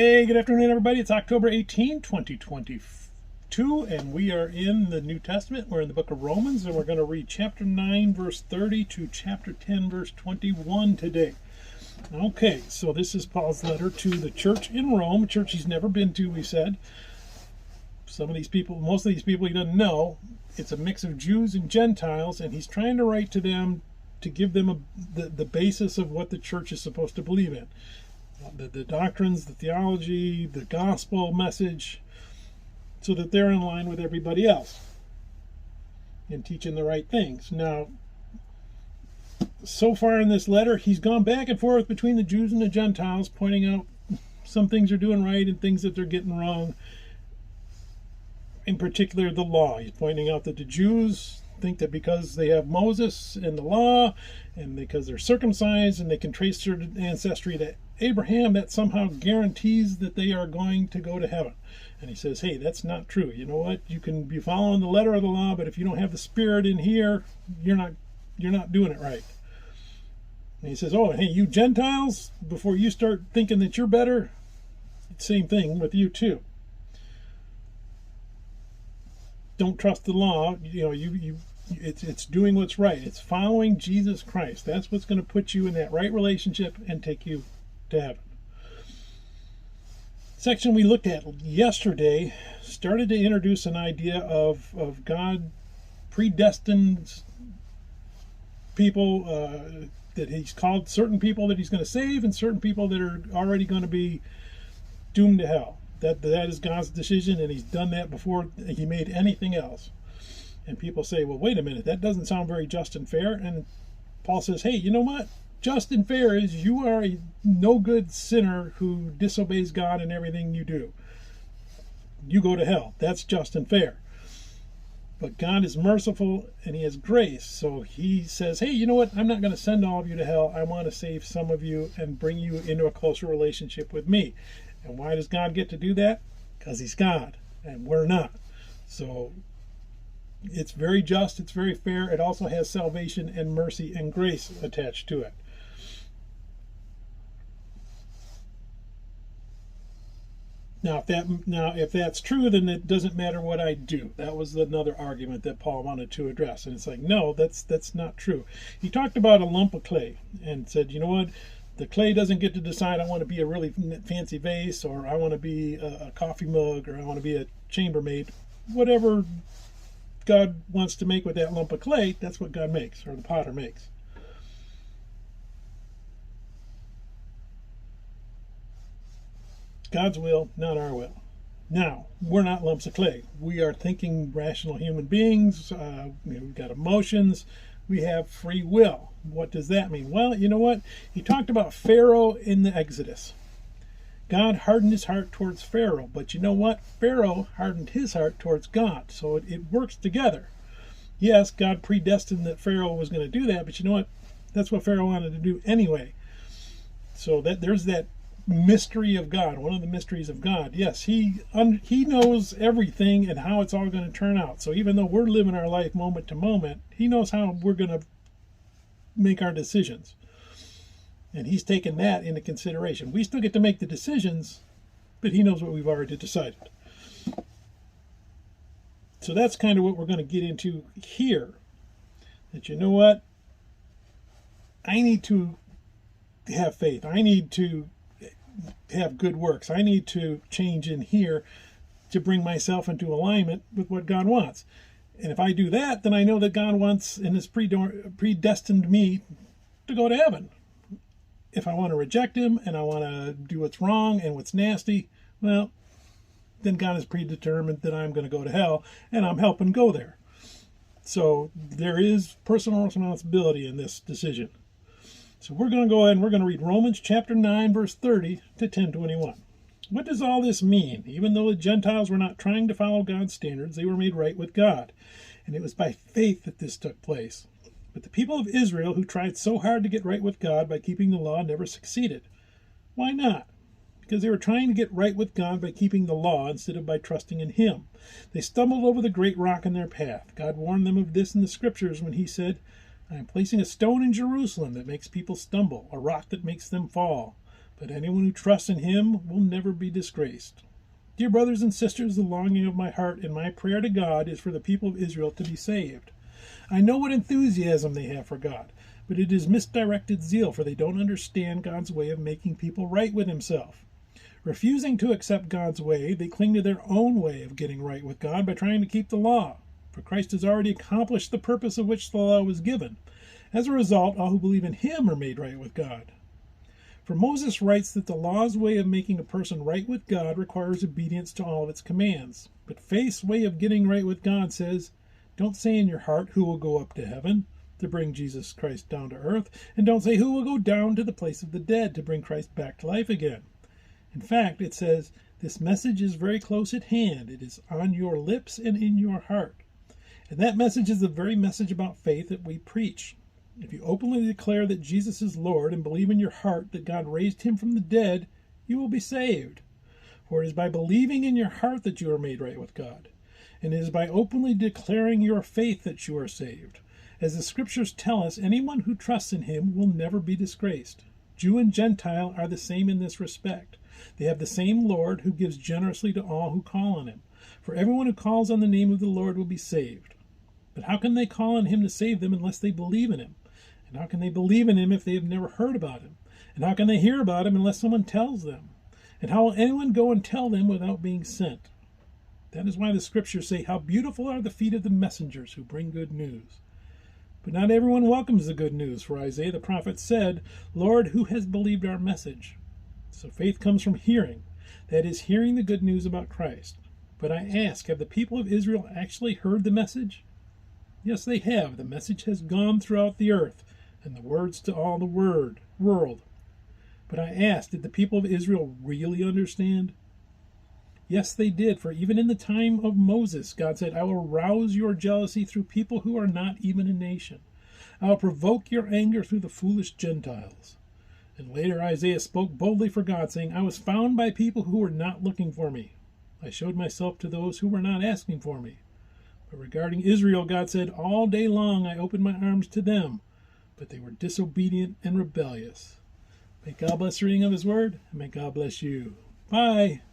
Hey, good afternoon, everybody. It's October 18, 2022, and we are in the New Testament. We're in the book of Romans, and we're going to read chapter 9, verse 30 to chapter 10, verse 21 today. Okay, so this is Paul's letter to the church in Rome, a church he's never been to, we said. Most of these people he doesn't know. It's a mix of Jews and Gentiles, and he's trying to write to them to give them the basis of what the church is supposed to believe in. The doctrines, the theology, the gospel message, so that they're in line with everybody else and teaching the right things. Now, so far in this letter, he's gone back and forth between the Jews and the Gentiles, pointing out some things they're doing right and things that they're getting wrong. In particular, the law. He's pointing out that the Jews think that because they have Moses and the law, and because they're circumcised and they can trace their ancestry to Abraham, that somehow guarantees that they are going to go to heaven. And he says, hey, that's not true. You know what? You can be following the letter of the law, but if you don't have the Spirit in here, you're not doing it right. And he says, oh, hey, you Gentiles, before you start thinking that you're better, same thing with you too. Don't trust the law. It's doing what's right. It's following Jesus Christ. That's what's going to put you in that right relationship and take you to heaven. Section we looked at yesterday started to introduce an idea of God predestined people, that he's called certain people that he's going to save and certain people that are already going to be doomed to hell. That is God's decision, and he's done that before he made anything else. And people say, well, wait a minute, that doesn't sound very just and fair. And Paul says, hey, you know what? Just and fair is you are a no-good sinner who disobeys God in everything you do. You go to hell. That's just and fair. But God is merciful and he has grace. So he says, hey, you know what? I'm not going to send all of you to hell. I want to save some of you and bring you into a closer relationship with me. And why does God get to do that? Because he's God and we're not. So it's very just, it's very fair. It also has salvation and mercy and grace attached to it. Now, if that's true, then it doesn't matter what I do. That was another argument that Paul wanted to address. And it's like, no, that's not true. He talked about a lump of clay and said, you know what? The clay doesn't get to decide, I want to be a really fancy vase, or I want to be a coffee mug, or I want to be a chambermaid. Whatever God wants to make with that lump of clay, that's what God makes, or the potter makes. God's will, not our will. Now, we're not lumps of clay. We are thinking, rational human beings. We've got emotions. We have free will. What does that mean? Well, you know what? He talked about Pharaoh in the Exodus. God hardened his heart towards Pharaoh, but you know what? Pharaoh hardened his heart towards God, so it works together. Yes, God predestined that Pharaoh was going to do that, but you know what? That's what Pharaoh wanted to do anyway. So there's that mystery of God, one of the mysteries of God. Yes, he knows everything and how it's all going to turn out. So even though we're living our life moment to moment, he knows how we're going to make our decisions. And he's taken that into consideration. We still get to make the decisions, but he knows what we've already decided. So that's kind of what we're going to get into here. That you know what? I need to have faith. I need to have good works. I need to change in here to bring myself into alignment with what God wants. And if I do that, then I know that God wants and has predestined me to go to heaven. If I want to reject him and I want to do what's wrong and what's nasty, well, then God has predetermined that I'm going to go to hell and I'm helping go there. So there is personal responsibility in this decision. So we're going to go ahead and we're going to read Romans chapter 9, verse 30 to 10:21. What does all this mean? Even though the Gentiles were not trying to follow God's standards, they were made right with God. And it was by faith that this took place. But the people of Israel who tried so hard to get right with God by keeping the law never succeeded. Why not? Because they were trying to get right with God by keeping the law instead of by trusting in him. They stumbled over the great rock in their path. God warned them of this in the scriptures when he said, I am placing a stone in Jerusalem that makes people stumble, a rock that makes them fall. but anyone who trusts in him will never be disgraced. Dear brothers and sisters, the longing of my heart and my prayer to God is for the people of Israel to be saved. I know what enthusiasm they have for God, but it is misdirected zeal, for they don't understand God's way of making people right with himself. Refusing to accept God's way, they cling to their own way of getting right with God by trying to keep the law. For Christ has already accomplished the purpose of which the law was given. As a result, all who believe in him are made right with God. For Moses writes that the law's way of making a person right with God requires obedience to all of its commands. But faith's way of getting right with God says, don't say in your heart who will go up to heaven to bring Jesus Christ down to earth, and don't say who will go down to the place of the dead to bring Christ back to life again. In fact, it says, this message is very close at hand. It is on your lips and in your heart. And that message is the very message about faith that we preach. If you openly declare that Jesus is Lord and believe in your heart that God raised him from the dead, you will be saved. For it is by believing in your heart that you are made right with God. And it is by openly declaring your faith that you are saved. As the scriptures tell us, anyone who trusts in him will never be disgraced. Jew and Gentile are the same in this respect. They have the same Lord who gives generously to all who call on him. For everyone who calls on the name of the Lord will be saved. But how can they call on him to save them unless they believe in him? And how can they believe in him if they have never heard about him? And how can they hear about him unless someone tells them? And how will anyone go and tell them without being sent? That is why the scriptures say, how beautiful are the feet of the messengers who bring good news. But not everyone welcomes the good news, for Isaiah the prophet said, Lord, who has believed our message? So faith comes from hearing, that is, hearing the good news about Christ. But I ask, have the people of Israel actually heard the message? Yes, they have. The message has gone throughout the earth, and the words to all the world. But I ask, did the people of Israel really understand? Yes, they did, for even in the time of Moses, God said, I will rouse your jealousy through people who are not even a nation. I will provoke your anger through the foolish Gentiles. And later Isaiah spoke boldly for God, saying, I was found by people who were not looking for me. I showed myself to those who were not asking for me. But regarding Israel, God said, all day long I opened my arms to them, but they were disobedient and rebellious. May God bless the reading of his word, and may God bless you. Bye.